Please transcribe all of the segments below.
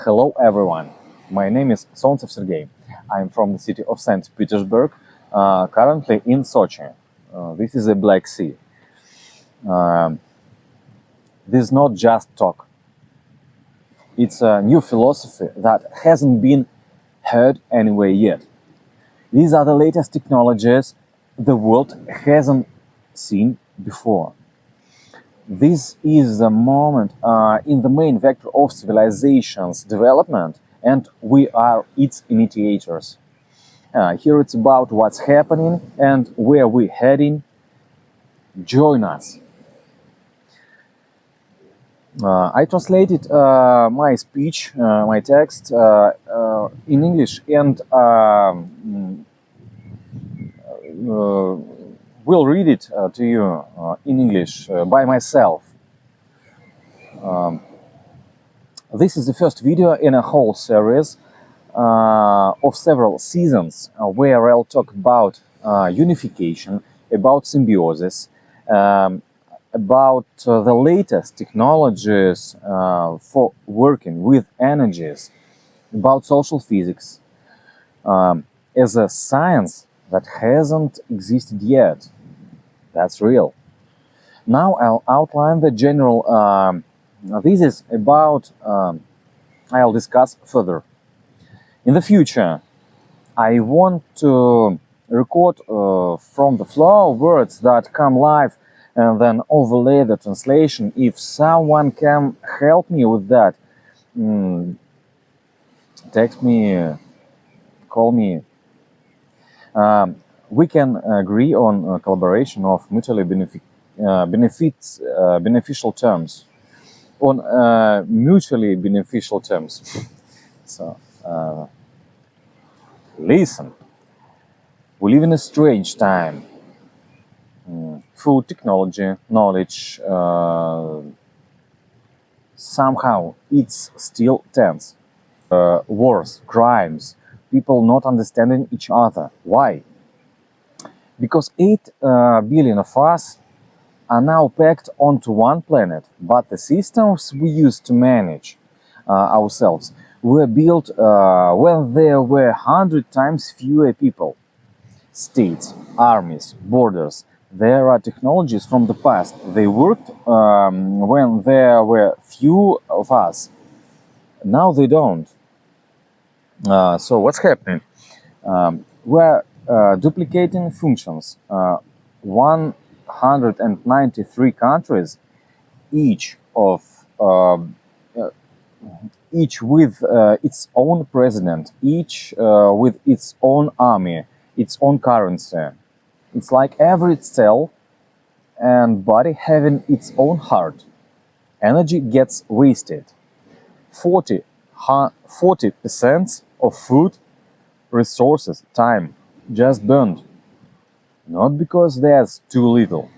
Hello everyone, my name is Solntsev Sergey. I'm from the city of St. Petersburg, currently in Sochi. This is the Black Sea. This is not just talk. It's a new philosophy that hasn't been heard anywhere yet. These are the latest technologies the world hasn't seen before. This is the moment in the main vector of civilization's development, and we are its initiators. Here it's about what's happening and where we're heading. Join us. I translated my speech, my text in English, and will read it to you in English by myself. This is the first video in a whole series of several seasons where I'll talk about unification, about symbiosis, about the latest technologies for working with energies, about social physics as a science that hasn't existed yet. That's real. Now I'll outline the general thesis about I'll discuss further. In the future, I want to record from the flow words that come live and then overlay the translation. If someone can help me with that, text me, call me. We can agree on collaboration of mutually beneficial terms, on mutually beneficial terms. So, listen. We live in a strange time. Food, technology, knowledge, somehow it's still tense. Wars, crimes, people not understanding each other. Why? Because 8 billion of us are now packed onto one planet, but the systems we use to manage ourselves were built when there were 100 times fewer people. States, armies, borders. There are technologies from the past. They worked when there were few of us. Now they don't. So what's happening? We're duplicating functions. 193 countries, each with its own president, each with its own army, its own currency. It's like every cell and body having its own heart. Energy gets wasted. 40% of food, resources, time just burned. Not because there's too little,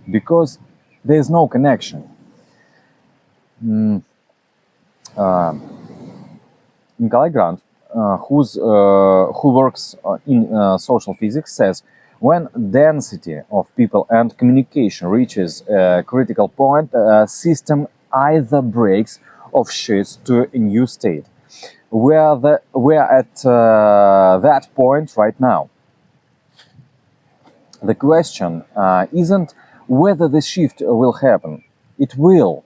because there's no connection. Nikolai Grant, who works in social physics, says when density of people and communication reaches a critical point, a system either breaks or shifts to a new state. We're at that point right now. The question isn't whether the shift will happen. It will.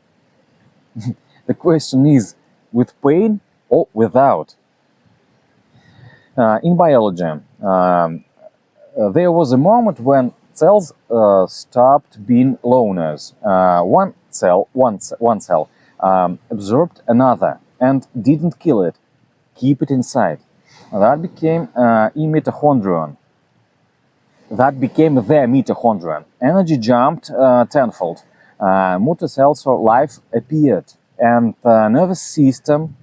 The question is with pain or without. In biology, there was a moment when cells stopped being loners. One cell absorbed another and didn't kill it, keep it inside. That became a mitochondrion. That became the mitochondrion. Energy jumped tenfold. Motor cells for life appeared, and the nervous system,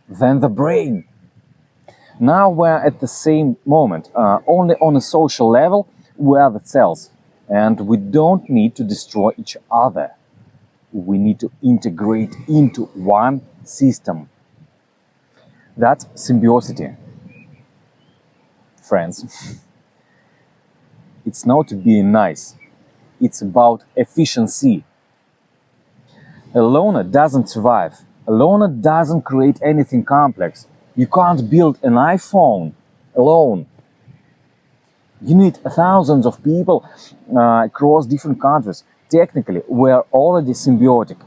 then the brain. Now we're at the same moment. Only on a social level, we are the cells, and we don't need to destroy each other. We need to integrate into one system. That's symbiosis, friends. It's not being nice. It's about efficiency. A loner doesn't survive. Alone doesn't create anything complex. You can't build an iPhone alone. You need thousands of people across different countries. Technically, we're already symbiotic,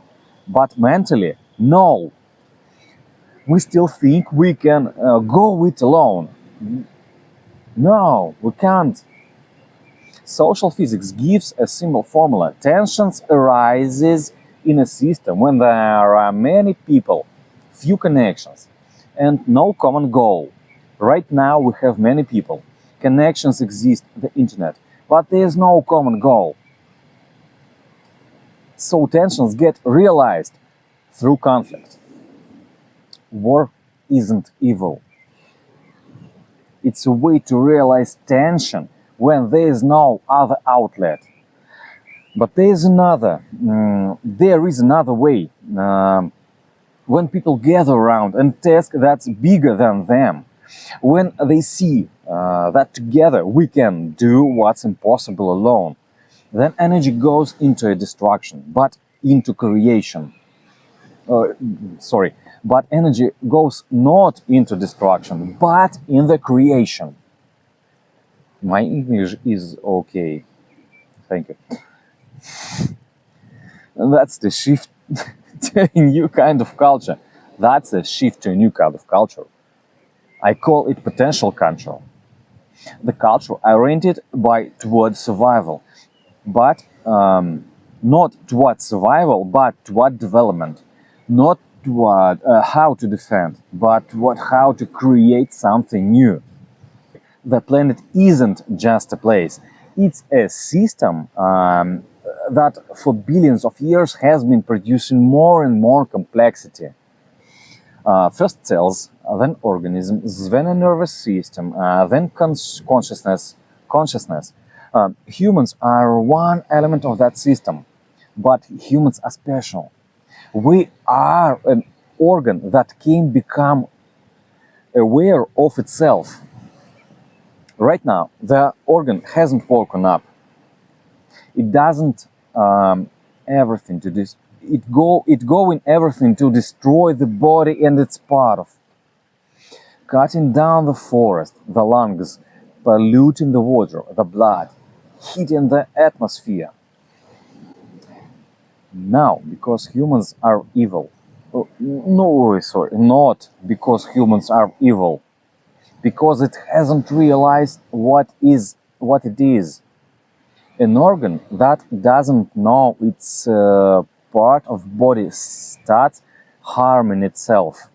but mentally, no. We still think we can go it alone. No, we can't. Social physics gives a simple formula. Tensions arises in a system when there are many people, few connections, and no common goal. Right now we have many people. Connections exist, the internet, but there is no common goal. So tensions get realized through conflict. War isn't evil. It's a way to realize tension when there is no other outlet. But there is another way. When people gather around a task that's bigger than them, when they see that together we can do what's impossible alone, then energy goes into a destruction, but into creation. But energy goes not into destruction, but in the creation. My English is okay. Thank you. And that's the shift to a new kind of culture. That's a shift to a new kind of culture. I call it potential culture. The culture oriented towards survival, but not towards survival, but toward development. Not toward how to defend, but toward how to create something new. The planet isn't just a place. It's a system that for billions of years has been producing more and more complexity. First cells, then organisms, then a nervous system, then consciousness. Humans are one element of that system, but humans are special. We are an organ that can become aware of itself. Right now, the organ hasn't woken up. It doesn't everything to this. It going everything to destroy the body and its part of. Cutting down the forest, the lungs, polluting the water, the blood, heating the atmosphere. Now, because humans are evil. Not because humans are evil. Because it hasn't realized what it is. An organ that doesn't know its part of body starts harming itself.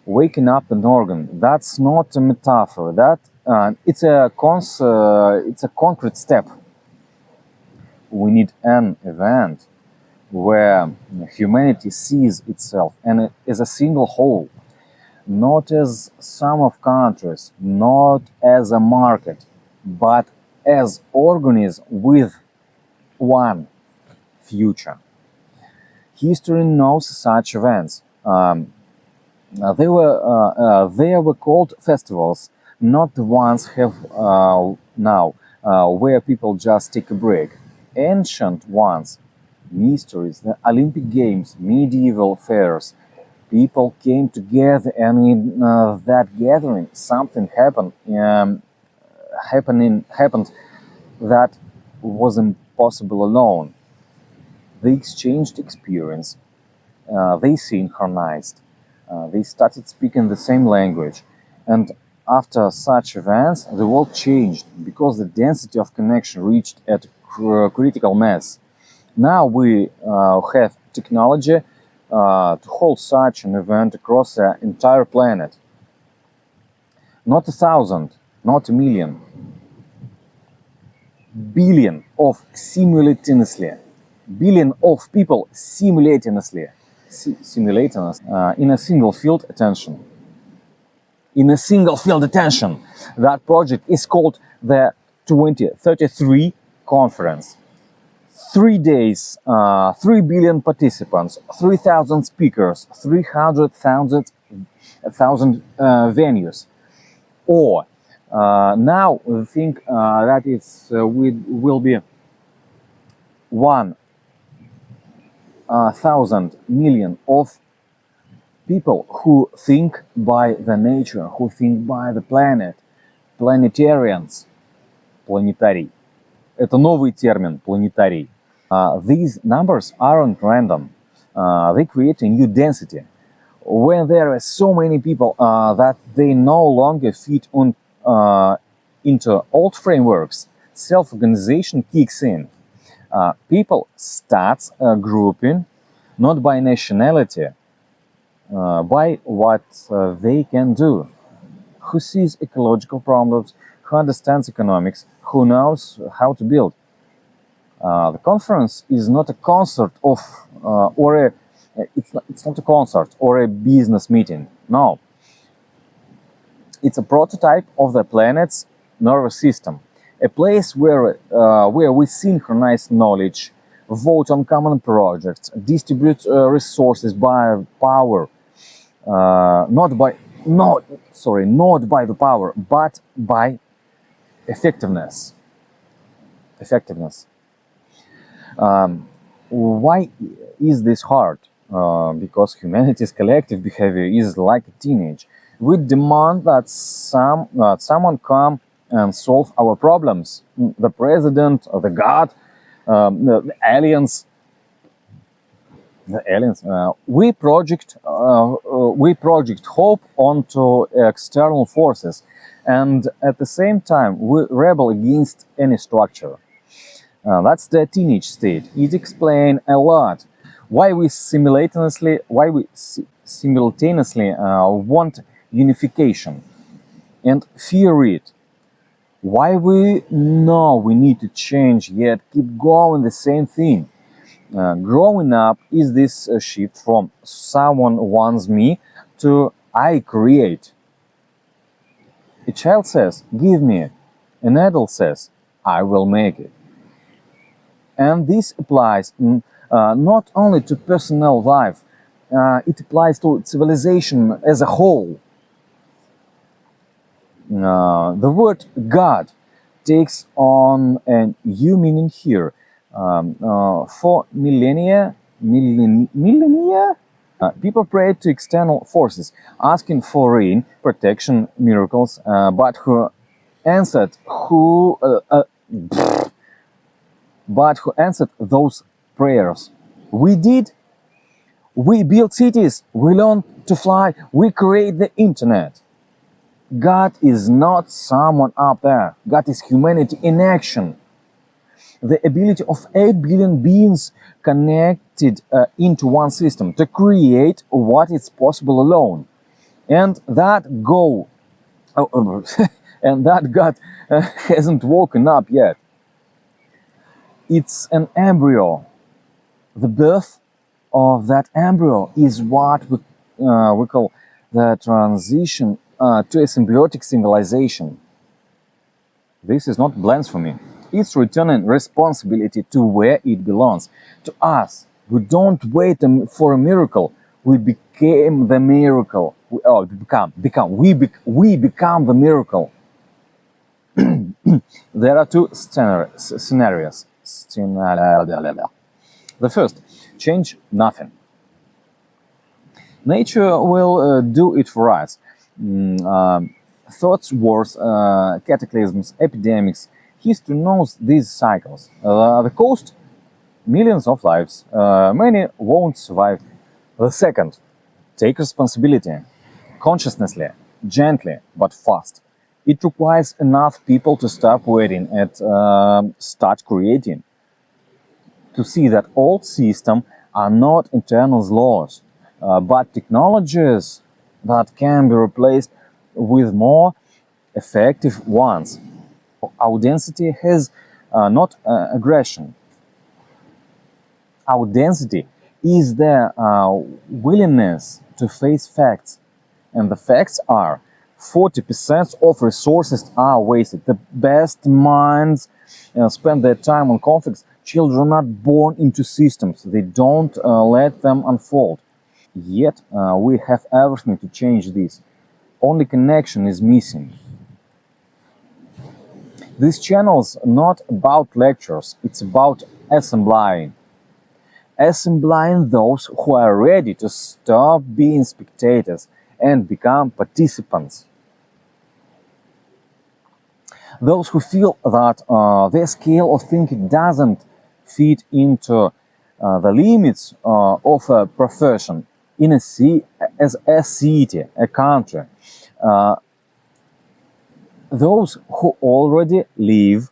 Waking up an organ, that's not a metaphor. It's a concrete step. We need an event where humanity sees itself and as a single whole, not as sum of countries, not as a market, but as organisms with one future. History knows such events. They were called festivals, not the ones have now, where people just take a break. Ancient ones, mysteries, the Olympic Games, medieval fairs. People came together, and in that gathering, something happened that was impossible alone. They exchanged experience. They synchronized. They started speaking the same language. And after such events, the world changed because the density of connection reached at critical mass. Now we have technology to hold such an event across the entire planet. Not 1,000, not 1,000,000. Billion of simultaneously. Billion of people simultaneously. In a single field attention. That project is called the 2033 Conference. 3 days, 3 billion participants, 3,000 speakers, 300,000 venues. Or now we think that will be one thousand million of people who think by the nature, who think by the planet, planetarians, планетарий. Это новый термин, планетарий. These numbers aren't random. They create a new density. When there are so many people that they no longer fit into old frameworks, self-organization kicks in. People start grouping not by nationality, by what they can do. Who sees ecological problems, who understands economics, who knows how to build. The conference is not a concert of, it's not a concert or a business meeting. No, it's a prototype of the planet's nervous system, a place where we synchronize knowledge, vote on common projects, distribute resources by power, not by the power, but by effectiveness. Why is this hard? Because humanity's collective behavior is like a teenage. We demand that someone come and solve our problems. The president, the God, the aliens. We project hope onto external forces, and at the same time we rebel against any structure. That's the teenage state. It explains a lot why we simultaneously want unification and fear it. Why we know we need to change yet keep going the same thing. Growing up is this shift from someone wants me to I create. A child says, give me it. An adult says, I will make it. And this applies not only to personal life, it applies to civilization as a whole. The word God takes on a new meaning here. For millennia, people prayed to external forces, asking for rain, protection, miracles, but who answered those prayers? We did. We built cities, we learned to fly, we create the internet. God is not someone up there. God is humanity in action. The ability of 8 billion beings connected into one system to create what is possible alone. And that God hasn't woken up yet. It's an embryo. The birth of that embryo is what we call the transition to a symbiotic civilization. This is not blasphemy. It's returning responsibility to where it belongs, to us. We don't wait for a miracle. We became the miracle. We become the miracle. There are two scenarios. The first, change nothing. Nature will do it for us. Thoughts, wars, cataclysms, epidemics. History knows these cycles. The cost, millions of lives. Many won't survive. The second, take responsibility. Consciously, gently, but fast. It requires enough people to stop waiting and start creating. To see that old systems are not internal laws, but technologies that can be replaced with more effective ones. Our density has not aggression. Our density is the willingness to face facts. And the facts are 40% of resources are wasted. The best minds spend their time on conflicts. Children are not born into systems. They don't let them unfold. Yet we have everything to change this. Only connection is missing. This channel is not about lectures. It's about assembling. assembling those who are ready to stop being spectators and become participants. Those who feel that their scale of thinking doesn't fit into the limits of a profession in a as a city, a country. Those who already live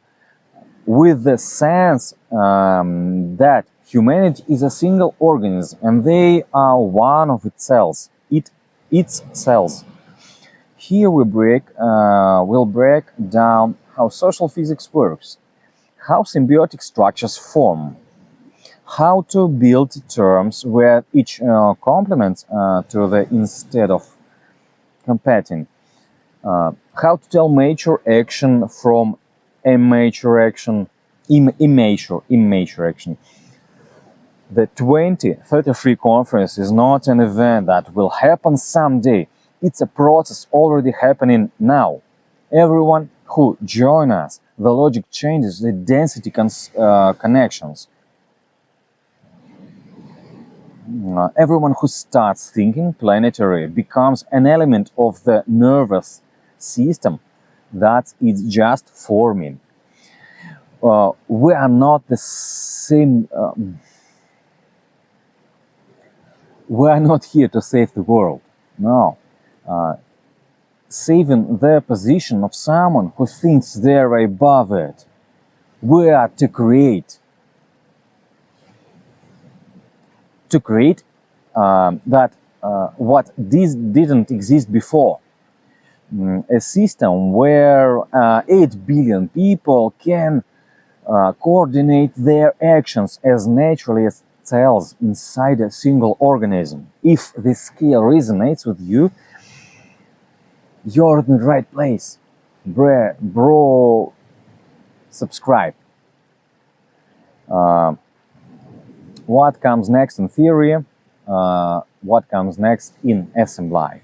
with the sense that humanity is a single organism and they are one of its cells, its cells. Here we'll break down how social physics works, how symbiotic structures form, how to build terms where each complements to the instead of competing, how to tell mature action from immature action, immature action. The 2033 conference is not an event that will happen someday. It's a process already happening now. Everyone who joins us, the logic changes the density connections. Everyone who starts thinking planetary becomes an element of the nervous system that is just forming. We are not the same. We are not here to save the world. No. Saving the position of someone who thinks they're above it. We are to create. To create that what this didn't exist before. A system where 8 billion people can coordinate their actions as naturally as cells inside a single organism. If this scale resonates with you, you're in the right place. Bro, subscribe. What comes next in theory? What comes next in assembly?